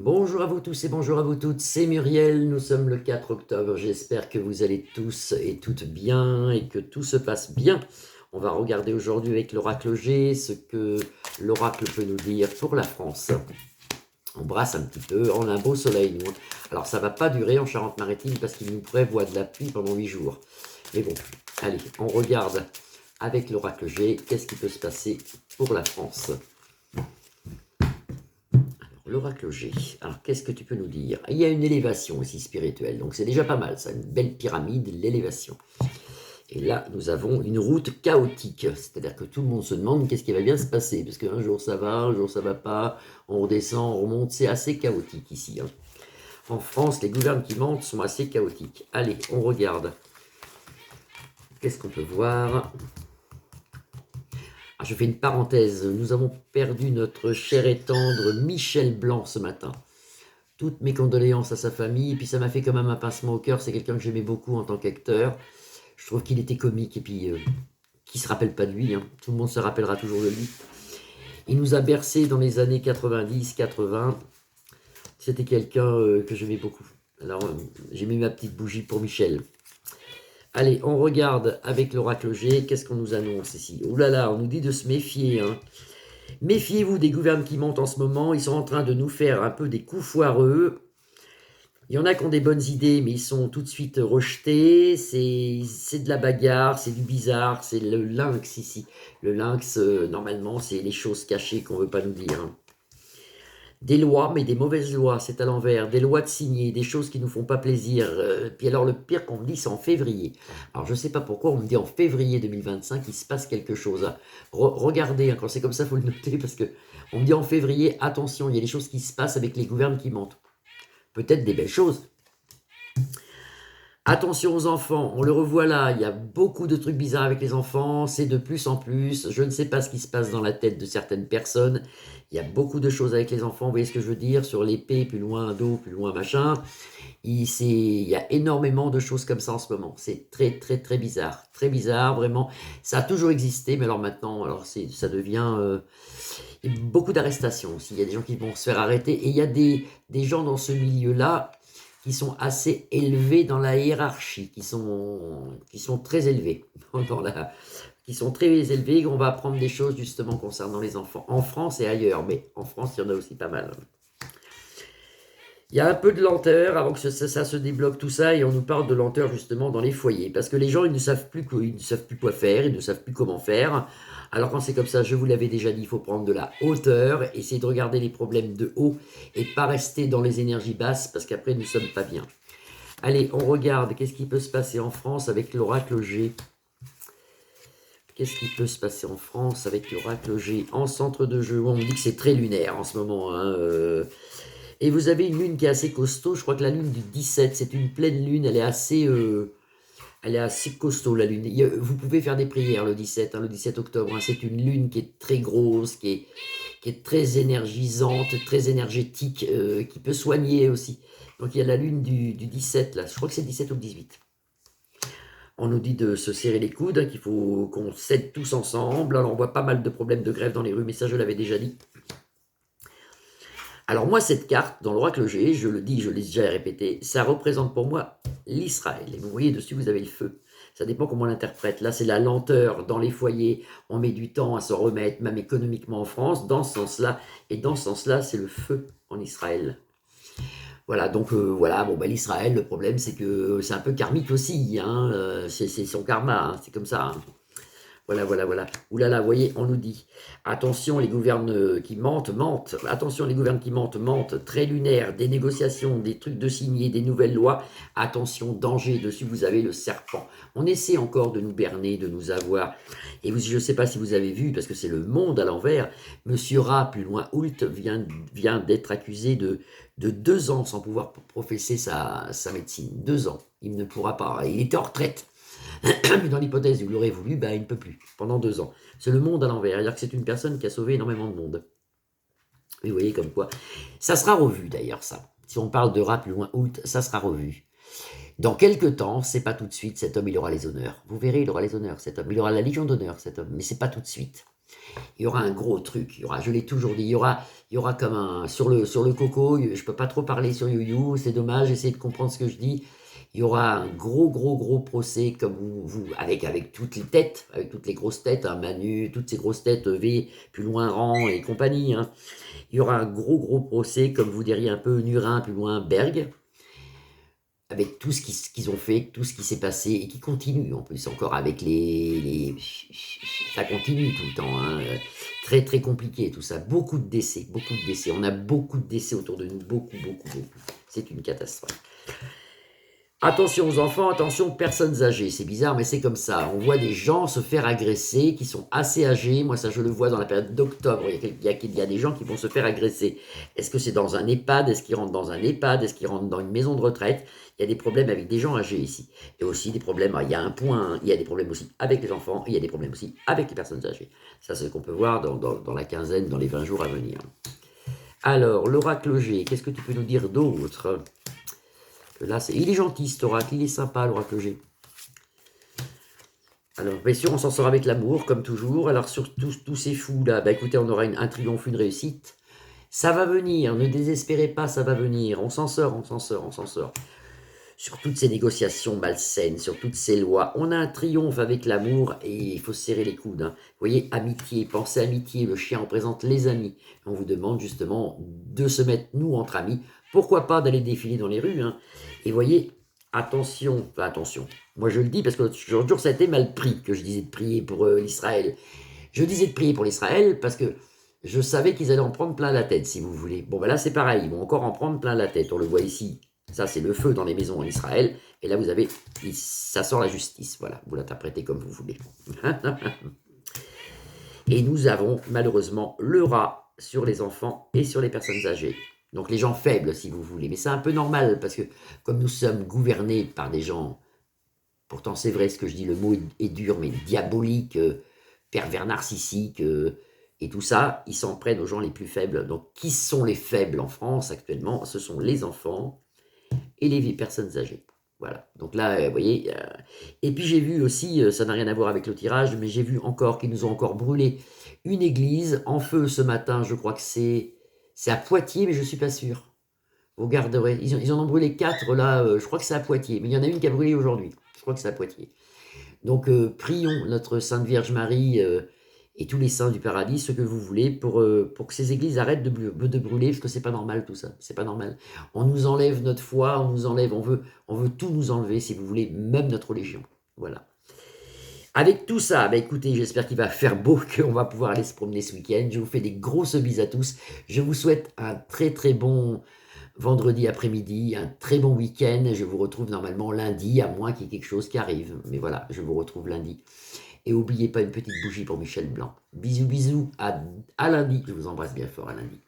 Bonjour à vous tous et bonjour à vous toutes, c'est Muriel, nous sommes le 4 octobre, j'espère que vous allez tous et toutes bien et que tout se passe bien. On va regarder aujourd'hui avec l'oracle G ce que l'oracle peut nous dire pour la France. On brasse un petit peu, on a un beau soleil nous. Alors ça va pas durer en Charente-Maritime parce qu'il nous prévoit de la pluie pendant 8 jours. Mais bon, allez, on regarde avec l'oracle G, qu'est-ce qui peut se passer pour la France. L'oracle G. Alors, qu'est-ce que tu peux nous dire? Il y a une élévation aussi spirituelle, donc c'est déjà pas mal, ça, une belle pyramide, l'élévation. Et là, nous avons une route chaotique, c'est-à-dire que tout le monde se demande qu'est-ce qui va bien se passer, parce qu'un jour ça va, un jour ça va pas, on redescend, on remonte, c'est assez chaotique ici. En France, les gouvernements qui montent sont assez chaotiques. Allez, on regarde. Qu'est-ce qu'on peut voir? Je fais une parenthèse, nous avons perdu notre cher et tendre Michel Blanc ce matin. Toutes mes condoléances à sa famille, et puis ça m'a fait quand même un pincement au cœur, c'est quelqu'un que j'aimais beaucoup en tant qu'acteur. Je trouve qu'il était comique, et puis qui se rappelle pas de lui, hein. Tout le monde se rappellera toujours de lui. Il nous a bercé dans les années 90-80, c'était quelqu'un que j'aimais beaucoup. Alors j'ai mis ma petite bougie pour Michel. Allez, on regarde avec l'oracle G, qu'est-ce qu'on nous annonce ici? Ouh là là, on nous dit de se méfier, hein. Méfiez-vous des gouvernements qui montent en ce moment, ils sont en train de nous faire un peu des coups foireux. Il y en a qui ont des bonnes idées, mais ils sont tout de suite rejetés. C'est de la bagarre, c'est du bizarre, c'est le lynx ici. Le lynx, normalement, c'est les choses cachées qu'on ne veut pas nous dire, hein. Des lois, mais des mauvaises lois, c'est à l'envers. Des lois de signer, des choses qui ne nous font pas plaisir. Puis alors, le pire qu'on me dit, c'est en février. Alors, je ne sais pas pourquoi on me dit en février 2025, il se passe quelque chose, hein. Regardez, hein, quand c'est comme ça, il faut le noter, parce que on me dit en février, attention, il y a des choses qui se passent avec les gouvernements qui montent. Peut-être des belles choses. Attention aux enfants, on le revoit là, il y a beaucoup de trucs bizarres avec les enfants, c'est de plus en plus, je ne sais pas ce qui se passe dans la tête de certaines personnes, il y a beaucoup de choses avec les enfants, vous voyez ce que je veux dire, sur l'épée, plus loin dos, plus loin machin, il y a énormément de choses comme ça en ce moment, c'est très bizarre, vraiment, ça a toujours existé, mais alors maintenant, alors ça devient... beaucoup d'arrestations aussi, il y a des gens qui vont se faire arrêter, et il y a des gens dans ce milieu-là, qui sont assez élevés dans la hiérarchie, qui sont très élevés, qui sont très élevés, on va apprendre des choses justement concernant les enfants, en France et ailleurs, mais en France, il y en a aussi pas mal. Il y a un peu de lenteur avant que ça se débloque tout ça, et on nous parle de lenteur justement dans les foyers, parce que les gens, ils ne savent plus quoi faire, ils ne savent plus comment faire. Alors quand c'est comme ça, je vous l'avais déjà dit, il faut prendre de la hauteur, essayer de regarder les problèmes de haut, et pas rester dans les énergies basses, parce qu'après, nous ne sommes pas bien. Allez, on regarde, qu'est-ce qui peut se passer en France avec l'oracle G? Qu'est-ce qui peut se passer en France avec l'oracle G? En centre de jeu, on me dit que c'est très lunaire en ce moment, hein, et vous avez une lune qui est assez costaud, je crois que la lune du 17, c'est une pleine lune, elle est assez costaud la lune. Vous pouvez faire des prières le 17, hein, le 17 octobre, hein, c'est une lune qui est très grosse, qui est très énergisante, très énergétique, qui peut soigner aussi. Donc il y a la lune du 17, là, je crois que c'est le 17 ou le 18. On nous dit de se serrer les coudes, hein, qu'il faut qu'on s'aide tous ensemble. Alors on voit pas mal de problèmes de grève dans les rues, mais ça je l'avais déjà dit. Alors moi, cette carte, dans l'oracle G, je le dis, je l'ai déjà répété, ça représente pour moi l'Israël. Et vous voyez dessus, vous avez le feu. Ça dépend comment on l'interprète. Là, c'est la lenteur dans les foyers. On met du temps à se remettre, même économiquement en France, dans ce sens-là. Et dans ce sens-là, c'est le feu en Israël. Voilà, donc voilà, bon, l'Israël, le problème, c'est que c'est un peu karmique aussi, hein, c'est son karma, hein, c'est comme ça, hein. Voilà. Ouh là là, vous voyez, on nous dit, attention, les gouvernements qui mentent. Attention, les gouvernements qui mentent. Très lunaire, des négociations, des trucs de signer, des nouvelles lois. Attention, danger, dessus, vous avez le serpent. On essaie encore de nous berner, de nous avoir. Et je ne sais pas si vous avez vu, parce que c'est le monde à l'envers, Monsieur Ra, plus loin, Oult, vient d'être accusé de 2 ans sans pouvoir professer sa médecine. 2 ans. Il ne pourra pas. Il était en retraite. Mais dans l'hypothèse où il aurait voulu, il ne peut plus, pendant 2 ans. C'est le monde à l'envers, c'est-à-dire que c'est une personne qui a sauvé énormément de monde. Et vous voyez comme quoi. Ça sera revu d'ailleurs, ça. Si on parle de Ra plus loin, Oult, ça sera revu. Dans quelques temps, c'est pas tout de suite, cet homme, il aura les honneurs. Vous verrez, il aura les honneurs, cet homme. Il aura la Légion d'honneur, cet homme, mais c'est pas tout de suite. Il y aura un gros truc, il y aura, je l'ai toujours dit, il y aura comme un, sur le coco, je peux pas trop parler sur YouYou, c'est dommage, essayez de comprendre ce que je dis. Il y aura un gros, gros, gros procès, comme avec toutes les têtes, avec toutes les grosses têtes, hein, Manu, toutes ces grosses têtes, V, plus loin Rang et compagnie, hein. Il y aura un gros, gros procès, comme vous diriez un peu Nurin, plus loin Berg, avec tout ce qu'ils ont fait, tout ce qui s'est passé et qui continue en plus encore avec ça continue tout le temps, hein. Très très compliqué tout ça, beaucoup de décès, beaucoup de décès. On a beaucoup de décès autour de nous, beaucoup, beaucoup, beaucoup. C'est une catastrophe. Attention aux enfants, attention aux personnes âgées. C'est bizarre, mais c'est comme ça. On voit des gens se faire agresser qui sont assez âgés. Moi, ça, je le vois dans la période d'octobre. Il y a des gens qui vont se faire agresser. Est-ce que c'est dans un EHPAD? Est-ce qu'ils rentrent dans un EHPAD? Est-ce qu'ils rentrent dans une maison de retraite? Il y a des problèmes avec des gens âgés ici. Et aussi des problèmes, il y a un point, hein, il y a des problèmes aussi avec les enfants, et il y a des problèmes aussi avec les personnes âgées. Ça, c'est ce qu'on peut voir dans la quinzaine, dans les 20 jours à venir. Alors, l'oracle G, qu'est-ce que tu peux nous dire d'autre? Là, il est gentil cet oracle, il est sympa l'oracle G. Alors, bien sûr, on s'en sort avec l'amour, comme toujours. Alors, sur tous ces fous-là, bah, écoutez, on aura un triomphe, une réussite. Ça va venir, ne désespérez pas, ça va venir. On s'en sort, on s'en sort, on s'en sort. Sur toutes ces négociations malsaines, sur toutes ces lois, on a un triomphe avec l'amour et il faut se serrer les coudes, hein. Vous voyez, amitié, pensez amitié, le chien représente les amis. On vous demande justement de se mettre, nous, entre amis. Pourquoi pas d'aller défiler dans les rues, hein. Et voyez, attention, enfin attention, moi je le dis parce que toujours ça a été mal pris que je disais de prier pour l'Israël. Je disais de prier pour l'Israël parce que je savais qu'ils allaient en prendre plein la tête, si vous voulez. Bon, ben là, c'est pareil, ils vont encore en prendre plein la tête. On le voit ici. Ça, c'est le feu dans les maisons en Israël. Et là, vous avez, ça sort la justice. Voilà, vous l'interprétez comme vous voulez. Et nous avons, malheureusement, le rat sur les enfants et sur les personnes âgées. Donc, les gens faibles, si vous voulez. Mais c'est un peu normal, parce que comme nous sommes gouvernés par des gens, pourtant, c'est vrai ce que je dis, le mot est dur, mais diabolique, pervers narcissique, et tout ça, ils s'en prennent aux gens les plus faibles. Donc, qui sont les faibles en France actuellement? Ce sont les enfants et les personnes âgées. Voilà. Donc là, vous voyez. Et puis j'ai vu aussi, ça n'a rien à voir avec le tirage, mais j'ai vu encore qu'ils nous ont encore brûlé une église en feu ce matin. Je crois que c'est à Poitiers, mais je ne suis pas sûr. Vous garderez. Ils en ont brûlé 4 là. Je crois que c'est à Poitiers, mais il y en a une qui a brûlé aujourd'hui. Je crois que c'est à Poitiers. Donc prions notre Sainte Vierge Marie et tous les saints du paradis, ce que vous voulez, pour que ces églises arrêtent de brûler, parce que c'est pas normal tout ça, c'est pas normal. On nous enlève notre foi, on nous enlève, on veut tout nous enlever, si vous voulez, même notre religion. Voilà. Avec tout ça, bah écoutez, j'espère qu'il va faire beau, qu'on va pouvoir aller se promener ce week-end. Je vous fais des grosses bises à tous. Je vous souhaite un très très bon vendredi après-midi, un très bon week-end. Je vous retrouve normalement lundi, à moins qu'il y ait quelque chose qui arrive. Mais voilà, je vous retrouve lundi. Et n'oubliez pas une petite bougie pour Michel Blanc. Bisous, bisous, à lundi. Je vous embrasse bien fort, à lundi.